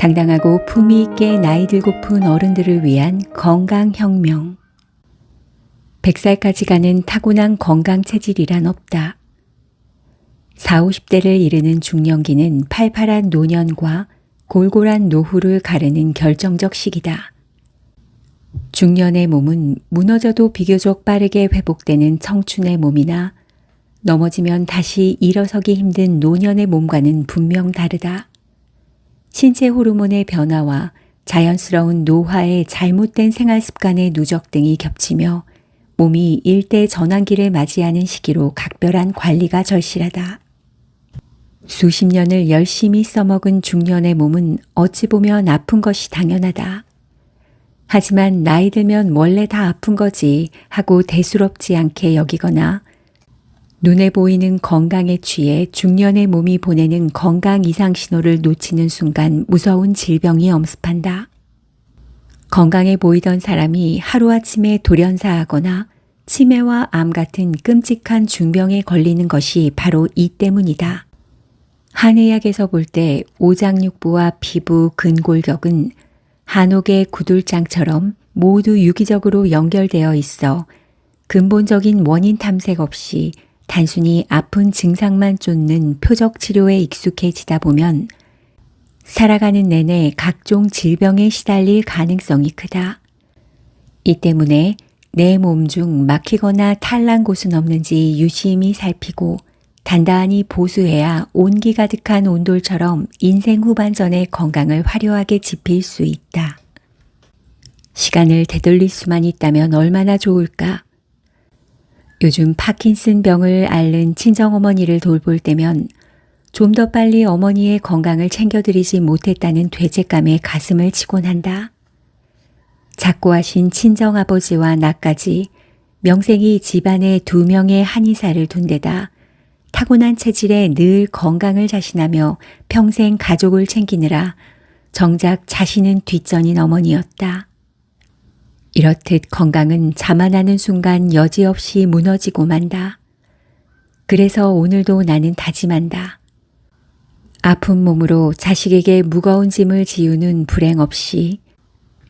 당당하고 품위 있게 나이 들고픈 어른들을 위한 건강혁명. 100살까지 가는 타고난 건강 체질이란 없다. 40, 50대를 이르는 중년기는 팔팔한 노년과 골골한 노후를 가르는 결정적 시기다. 중년의 몸은 무너져도 비교적 빠르게 회복되는 청춘의 몸이나 넘어지면 다시 일어서기 힘든 노년의 몸과는 분명 다르다. 신체 호르몬의 변화와 자연스러운 노화의 잘못된 생활 습관의 누적 등이 겹치며 몸이 일대 전환기를 맞이하는 시기로 각별한 관리가 절실하다. 수십 년을 열심히 써먹은 중년의 몸은 어찌 보면 아픈 것이 당연하다. 하지만 나이 들면 원래 다 아픈 거지 하고 대수롭지 않게 여기거나 눈에 보이는 건강에 취해 중년의 몸이 보내는 건강 이상 신호를 놓치는 순간 무서운 질병이 엄습한다. 건강해 보이던 사람이 하루아침에 돌연사하거나 치매와 암 같은 끔찍한 중병에 걸리는 것이 바로 이 때문이다. 한의학에서 볼 때 오장육부와 피부, 근골격은 한옥의 구들장처럼 모두 유기적으로 연결되어 있어 근본적인 원인 탐색 없이 단순히 아픈 증상만 쫓는 표적 치료에 익숙해지다 보면 살아가는 내내 각종 질병에 시달릴 가능성이 크다. 이 때문에 내 몸 중 막히거나 탈난 곳은 없는지 유심히 살피고 단단히 보수해야 온기 가득한 온돌처럼 인생 후반전의 건강을 화려하게 지필 수 있다. 시간을 되돌릴 수만 있다면 얼마나 좋을까? 요즘 파킨슨 병을 앓는 친정어머니를 돌볼 때면 좀 더 빨리 어머니의 건강을 챙겨드리지 못했다는 죄책감에 가슴을 치곤 한다. 작고하신 친정아버지와 나까지 명색이 집안에 2명의 한의사를 둔 데다 타고난 체질에 늘 건강을 자신하며 평생 가족을 챙기느라 정작 자신은 뒷전인 어머니였다. 이렇듯 건강은 자만하는 순간 여지없이 무너지고 만다. 그래서 오늘도 나는 다짐한다. 아픈 몸으로 자식에게 무거운 짐을 지우는 불행 없이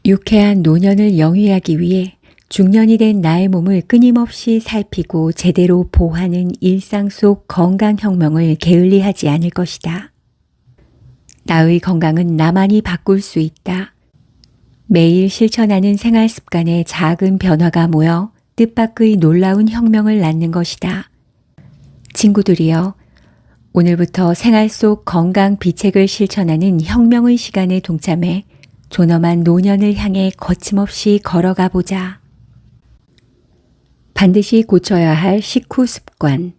유쾌한 노년을 영위하기 위해 중년이 된 나의 몸을 끊임없이 살피고 제대로 보호하는 일상 속 건강혁명을 게을리하지 않을 것이다. 나의 건강은 나만이 바꿀 수 있다. 매일 실천하는 생활 습관의 작은 변화가 모여 뜻밖의 놀라운 혁명을 낳는 것이다. 친구들이여, 오늘부터 생활 속 건강 비책을 실천하는 혁명의 시간에 동참해 존엄한 노년을 향해 거침없이 걸어가 보자. 반드시 고쳐야 할 식후 습관.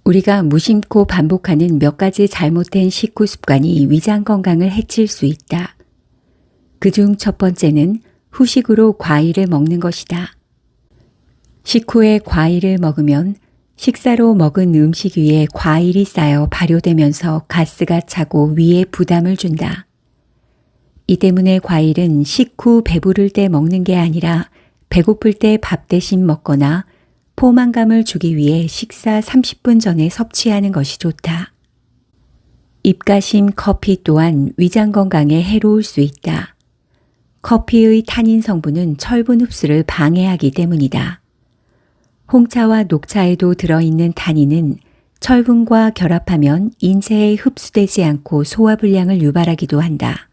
우리가 무심코 반복하는 몇 가지 잘못된 식후 습관이 위장 건강을 해칠 수 있다. 그중 첫 번째는 후식으로 과일을 먹는 것이다. 식후에 과일을 먹으면 식사로 먹은 음식 위에 과일이 쌓여 발효되면서 가스가 차고 위에 부담을 준다. 이 때문에 과일은 식후 배부를 때 먹는 게 아니라 배고플 때 밥 대신 먹거나 포만감을 주기 위해 식사 30분 전에 섭취하는 것이 좋다. 입가심 커피 또한 위장 건강에 해로울 수 있다. 커피의 타닌 성분은 철분 흡수를 방해하기 때문이다. 홍차와 녹차에도 들어있는 타닌은 철분과 결합하면 인체에 흡수되지 않고 소화불량을 유발하기도 한다.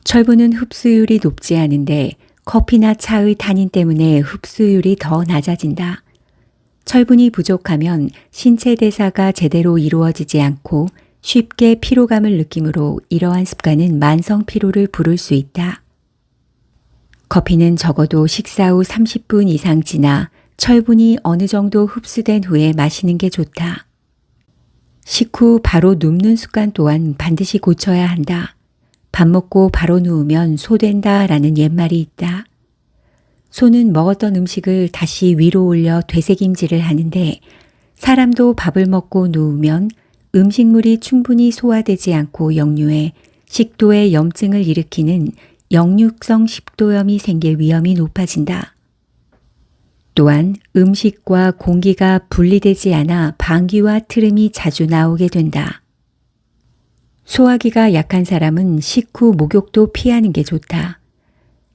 철분은 흡수율이 높지 않은데 커피나 차의 타닌 때문에 흡수율이 더 낮아진다. 철분이 부족하면 신체 대사가 제대로 이루어지지 않고 쉽게 피로감을 느끼므로 이러한 습관은 만성 피로를 부를 수 있다. 커피는 적어도 식사 후 30분 이상 지나 철분이 어느 정도 흡수된 후에 마시는 게 좋다. 식후 바로 눕는 습관 또한 반드시 고쳐야 한다. 밥 먹고 바로 누우면 소된다 라는 옛말이 있다. 소는 먹었던 음식을 다시 위로 올려 되새김질을 하는데 사람도 밥을 먹고 누우면 음식물이 충분히 소화되지 않고 역류해 식도에 염증을 일으키는 역류성 식도염이 생길 위험이 높아진다. 또한 음식과 공기가 분리되지 않아 방귀와 트름이 자주 나오게 된다. 소화기가 약한 사람은 식후 목욕도 피하는 게 좋다.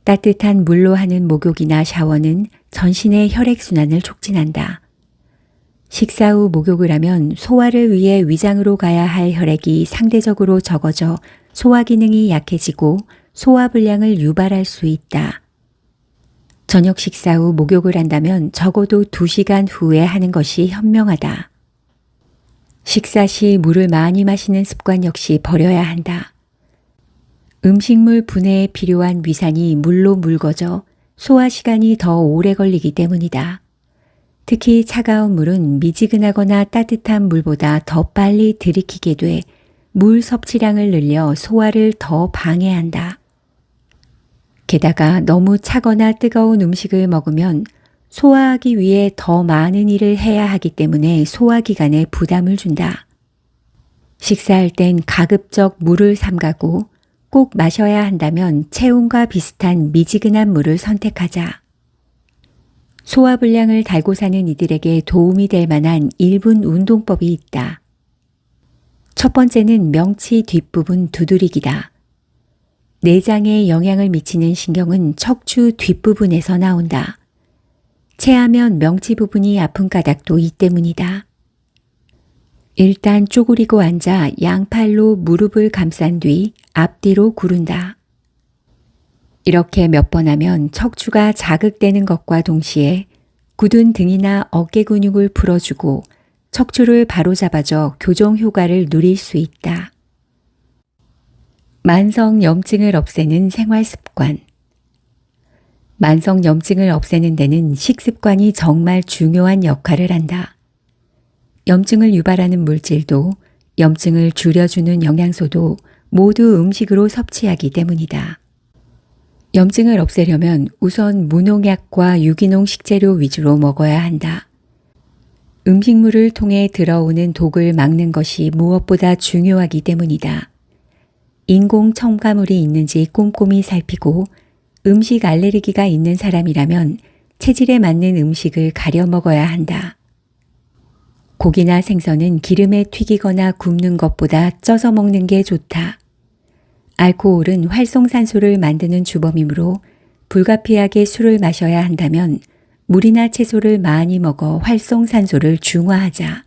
따뜻한 물로 하는 목욕이나 샤워는 전신의 혈액순환을 촉진한다. 식사 후 목욕을 하면 소화를 위해 위장으로 가야 할 혈액이 상대적으로 적어져 소화 기능이 약해지고 소화불량을 유발할 수 있다. 저녁 식사 후 목욕을 한다면 적어도 2시간 후에 하는 것이 현명하다. 식사 시 물을 많이 마시는 습관 역시 버려야 한다. 음식물 분해에 필요한 위산이 물로 묽어져 소화 시간이 더 오래 걸리기 때문이다. 특히 차가운 물은 미지근하거나 따뜻한 물보다 더 빨리 들이키게 돼 물 섭취량을 늘려 소화를 더 방해한다. 게다가 너무 차거나 뜨거운 음식을 먹으면 소화하기 위해 더 많은 일을 해야 하기 때문에 소화기관에 부담을 준다. 식사할 땐 가급적 물을 삼가고 꼭 마셔야 한다면 체온과 비슷한 미지근한 물을 선택하자. 소화불량을 달고 사는 이들에게 도움이 될 만한 1분 운동법이 있다. 첫 번째는 명치 뒷부분 두드리기다. 내장에 영향을 미치는 신경은 척추 뒷부분에서 나온다. 체하면 명치 부분이 아픈 까닭도 이 때문이다. 일단 쪼그리고 앉아 양팔로 무릎을 감싼 뒤 앞뒤로 구른다. 이렇게 몇 번 하면 척추가 자극되는 것과 동시에 굳은 등이나 어깨 근육을 풀어주고 척추를 바로잡아줘 교정 효과를 누릴 수 있다. 만성 염증을 없애는 생활 습관. 만성 염증을 없애는 데는 식습관이 정말 중요한 역할을 한다. 염증을 유발하는 물질도 염증을 줄여주는 영양소도 모두 음식으로 섭취하기 때문이다. 염증을 없애려면 우선 무농약과 유기농 식재료 위주로 먹어야 한다. 음식물을 통해 들어오는 독을 막는 것이 무엇보다 중요하기 때문이다. 인공 첨가물이 있는지 꼼꼼히 살피고 음식 알레르기가 있는 사람이라면 체질에 맞는 음식을 가려 먹어야 한다. 고기나 생선은 기름에 튀기거나 굽는 것보다 쪄서 먹는 게 좋다. 알코올은 활성산소를 만드는 주범이므로 불가피하게 술을 마셔야 한다면 물이나 채소를 많이 먹어 활성산소를 중화하자.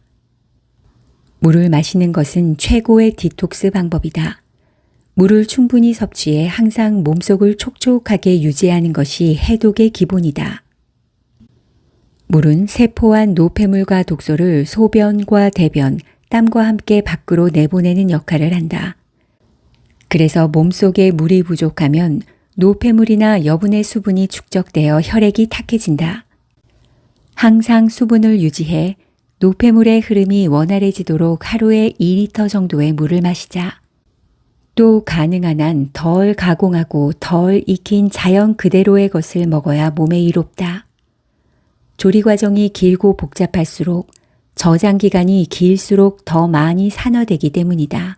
물을 마시는 것은 최고의 디톡스 방법이다. 물을 충분히 섭취해 항상 몸속을 촉촉하게 유지하는 것이 해독의 기본이다. 물은 세포와 노폐물과 독소를 소변과 대변, 땀과 함께 밖으로 내보내는 역할을 한다. 그래서 몸속에 물이 부족하면 노폐물이나 여분의 수분이 축적되어 혈액이 탁해진다. 항상 수분을 유지해 노폐물의 흐름이 원활해지도록 하루에 2리터 정도의 물을 마시자. 또 가능한 한 덜 가공하고 덜 익힌 자연 그대로의 것을 먹어야 몸에 이롭다. 조리 과정이 길고 복잡할수록 저장 기간이 길수록 더 많이 산화되기 때문이다.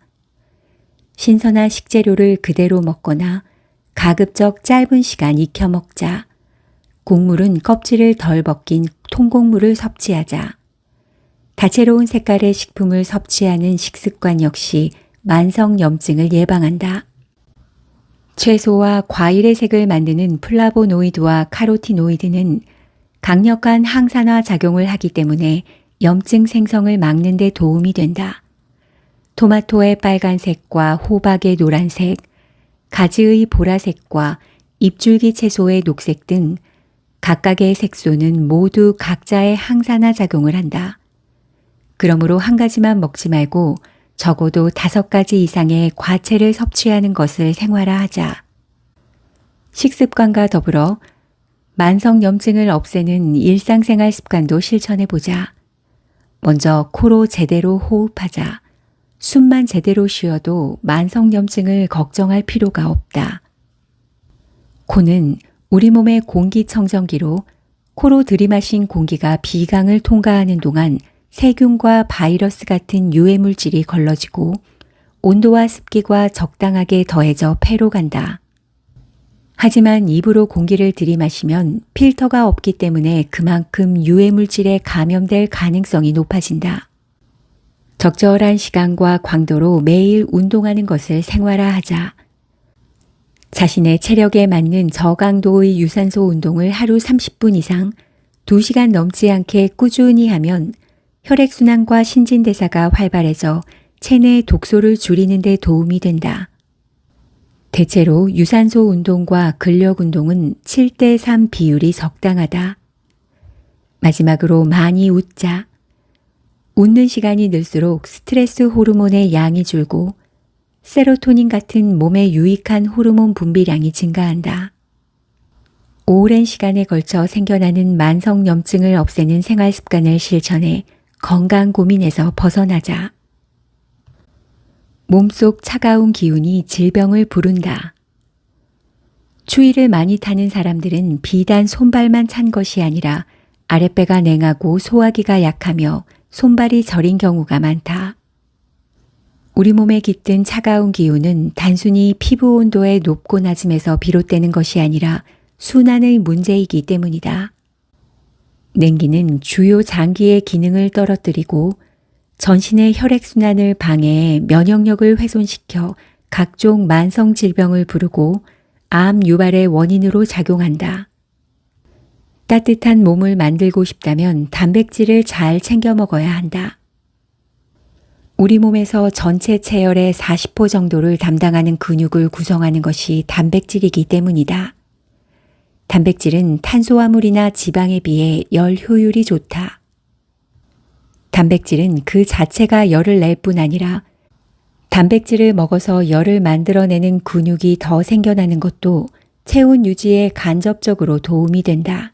신선한 식재료를 그대로 먹거나 가급적 짧은 시간 익혀 먹자. 곡물은 껍질을 덜 벗긴 통곡물을 섭취하자. 다채로운 색깔의 식품을 섭취하는 식습관 역시 만성 염증을 예방한다. 채소와 과일의 색을 만드는 플라보노이드와 카로티노이드는 강력한 항산화 작용을 하기 때문에 염증 생성을 막는 데 도움이 된다. 토마토의 빨간색과 호박의 노란색, 가지의 보라색과 잎줄기 채소의 녹색 등 각각의 색소는 모두 각자의 항산화 작용을 한다. 그러므로 한 가지만 먹지 말고 적어도 5가지 이상의 과채를 섭취하는 것을 생활화하자. 식습관과 더불어 만성 염증을 없애는 일상생활 습관도 실천해보자. 먼저 코로 제대로 호흡하자. 숨만 제대로 쉬어도 만성 염증을 걱정할 필요가 없다. 코는 우리 몸의 공기청정기로 코로 들이마신 공기가 비강을 통과하는 동안 세균과 바이러스 같은 유해물질이 걸러지고 온도와 습기가 적당하게 더해져 폐로 간다. 하지만 입으로 공기를 들이마시면 필터가 없기 때문에 그만큼 유해물질에 감염될 가능성이 높아진다. 적절한 시간과 강도로 매일 운동하는 것을 생활화하자. 자신의 체력에 맞는 저강도의 유산소 운동을 하루 30분 이상 2시간 넘지 않게 꾸준히 하면 혈액순환과 신진대사가 활발해져 체내 독소를 줄이는 데 도움이 된다. 대체로 유산소 운동과 근력 운동은 7대3 비율이 적당하다. 마지막으로 많이 웃자. 웃는 시간이 늘수록 스트레스 호르몬의 양이 줄고 세로토닌 같은 몸에 유익한 호르몬 분비량이 증가한다. 오랜 시간에 걸쳐 생겨나는 만성염증을 없애는 생활 습관을 실천해 건강 고민에서 벗어나자. 몸속 차가운 기운이 질병을 부른다. 추위를 많이 타는 사람들은 비단 손발만 찬 것이 아니라 아랫배가 냉하고 소화기가 약하며 손발이 저린 경우가 많다. 우리 몸에 깃든 차가운 기운은 단순히 피부 온도의 높고 낮음에서 비롯되는 것이 아니라 순환의 문제이기 때문이다. 냉기는 주요 장기의 기능을 떨어뜨리고 전신의 혈액순환을 방해해 면역력을 훼손시켜 각종 만성 질병을 부르고 암 유발의 원인으로 작용한다. 따뜻한 몸을 만들고 싶다면 단백질을 잘 챙겨 먹어야 한다. 우리 몸에서 전체 체열의 40% 정도를 담당하는 근육을 구성하는 것이 단백질이기 때문이다. 단백질은 탄수화물이나 지방에 비해 열 효율이 좋다. 단백질은 그 자체가 열을 낼 뿐 아니라 단백질을 먹어서 열을 만들어내는 근육이 더 생겨나는 것도 체온 유지에 간접적으로 도움이 된다.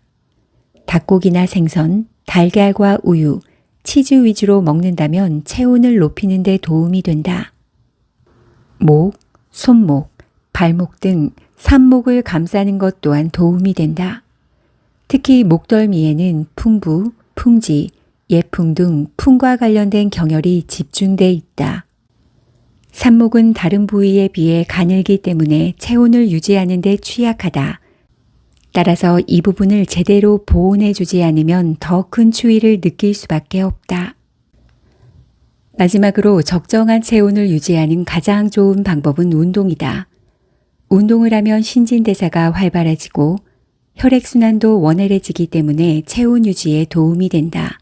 닭고기나 생선, 달걀과 우유, 치즈 위주로 먹는다면 체온을 높이는 데 도움이 된다. 목, 손목, 발목 등 산목을 감싸는 것 또한 도움이 된다. 특히 목덜미에는 풍부, 풍지, 예풍 등 풍과 관련된 경혈이 집중돼 있다. 산목은 다른 부위에 비해 가늘기 때문에 체온을 유지하는 데 취약하다. 따라서 이 부분을 제대로 보온해 주지 않으면 더 큰 추위를 느낄 수밖에 없다. 마지막으로 적정한 체온을 유지하는 가장 좋은 방법은 운동이다. 운동을 하면 신진대사가 활발해지고 혈액순환도 원활해지기 때문에 체온 유지에 도움이 된다.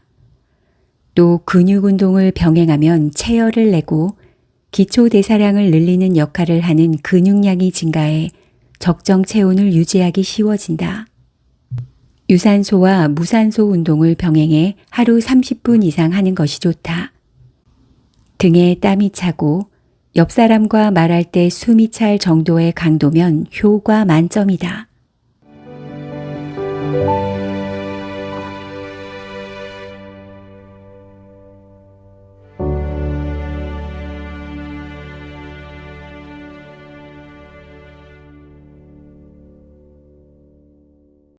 또 근육 운동을 병행하면 체열을 내고 기초 대사량을 늘리는 역할을 하는 근육량이 증가해 적정 체온을 유지하기 쉬워진다. 유산소와 무산소 운동을 병행해 하루 30분 이상 하는 것이 좋다. 등에 땀이 차고 옆 사람과 말할 때 숨이 찰 정도의 강도면 효과 만점이다.